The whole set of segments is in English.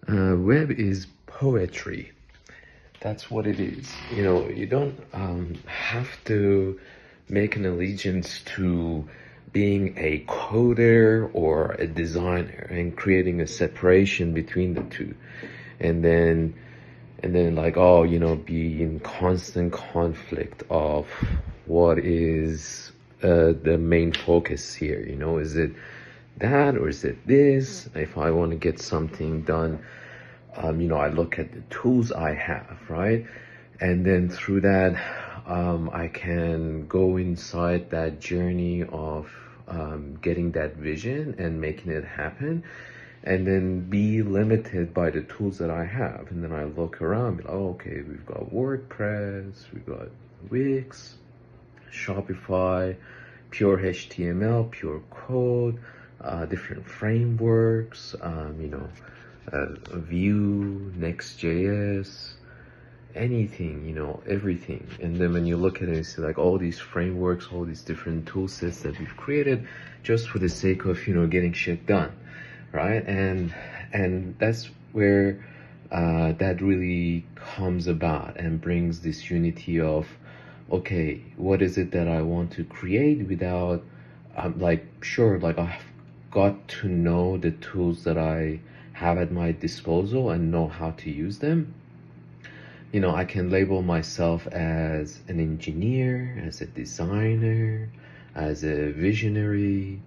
Web is poetry. That's what it is. You know, you don't have to make an allegiance to being a coder or a designer and creating a separation between the two. And then like, oh, you know, be in constant conflict of what is the main focus here. You know, is it that or is it this? If I want to get something done, you know, I look at the tools I have, right? And then through that, I can go inside that journey of getting that vision and making it happen, and then be limited by the tools that I have. And then I look around, be like, oh, okay, we've got WordPress, we've got Wix, Shopify, pure HTML, pure code, different frameworks, you know, Vue, Next.js, anything, you know, everything. And then when you look at it, you see like all these frameworks, all these different tool sets that we've created just for the sake of, you know, getting shit done, right? And that's where that really comes about and brings this unity of, okay, what is it that I want to create without, like, sure, like I've got to know the tools that I have at my disposal and know how to use them. You know, I can label myself as an engineer, as a designer, as a visionary,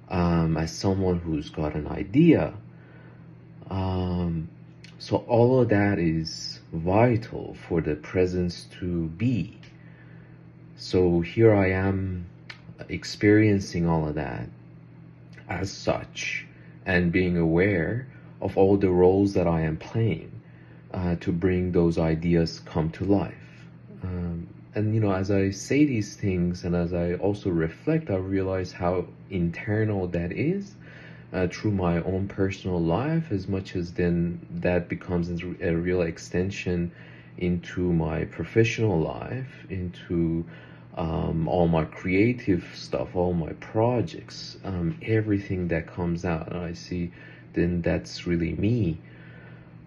as someone who's got an idea. So all of that is vital for the presence to be. So here I am experiencing all of that as such, and being aware of all the roles that I am playing to bring those ideas come to life. And you know, as I say these things and as I also reflect, I realize how internal that is through my own personal life, as much as then that becomes a real extension into my professional life, into all my creative stuff, all my projects, everything that comes out. And I see then that's really me.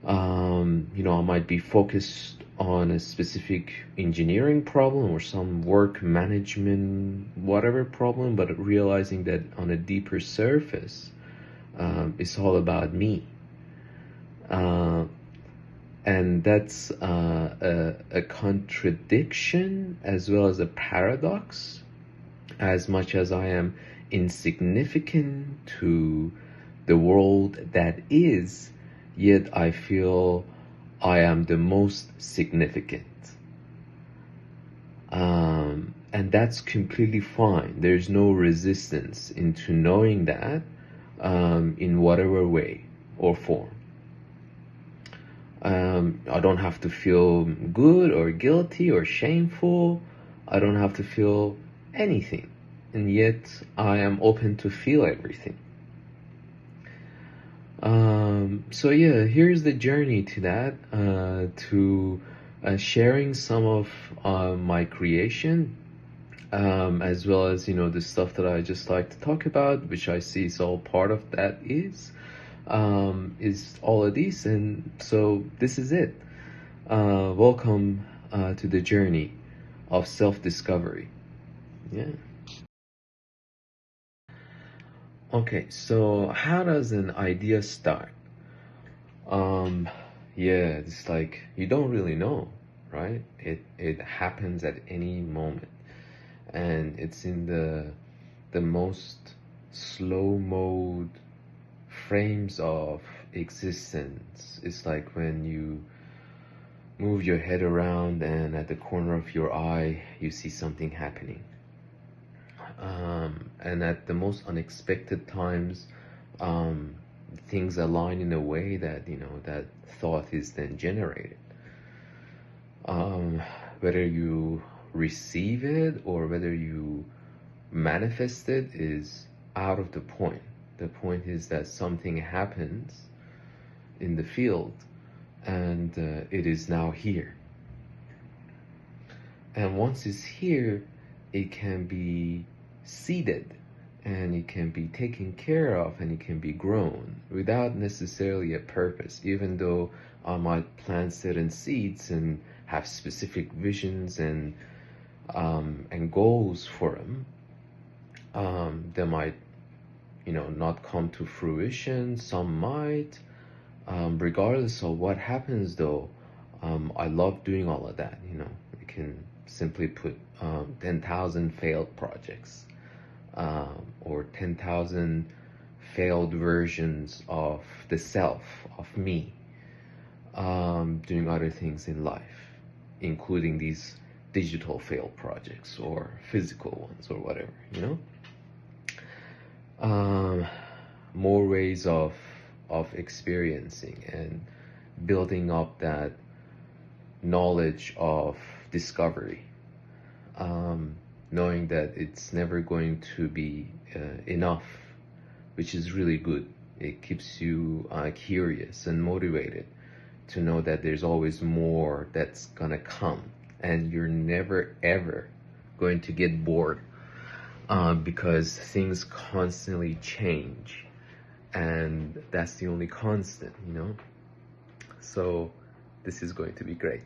You know, I might be focused on a specific engineering problem or some work management, whatever problem, but realizing that on a deeper surface, it's all about me. And that's a contradiction as well as a paradox. As much as I am insignificant to the world that is, yet I feel I am the most significant. And that's completely fine. There's no resistance into knowing that in whatever way or form. I don't have to feel good or guilty or shameful. I don't have to feel anything. And yet I am open to feel everything. So yeah, here's the journey to that, to sharing some of my creation, as well as, you know, the stuff that I just like to talk about, which I see is all part of that is all of these. And so this is it. Welcome to the journey of self-discovery. Yeah. Okay, so how does an idea start? Yeah, it's like you don't really know, right? It happens at any moment, and it's in the most slow mode frames of existence. It's like when you move your head around and at the corner of your eye you see something happening. And at the most unexpected times, things align in a way that, you know, that thought is then generated. Whether you receive it or whether you manifest it is out of the point. The point is that something happens in the field, and it is now here. And once it's here, it can be seeded and it can be taken care of, and it can be grown without necessarily a purpose, even though I might plant certain seeds and have specific visions and goals for them. They might, not come to fruition. Some might. Regardless of what happens, though, I love doing all of that. You can simply put 10,000 failed projects, or 10,000 failed versions of the self, of me, doing other things in life, including these digital failed projects or physical ones or whatever. Um, More ways of experiencing and building up that knowledge of discovery, knowing that it's never going to be enough, which is really good. It keeps you curious and motivated to know that there's always more that's gonna come, and you're never ever going to get bored, because things constantly change, and that's the only constant. So this is going to be great.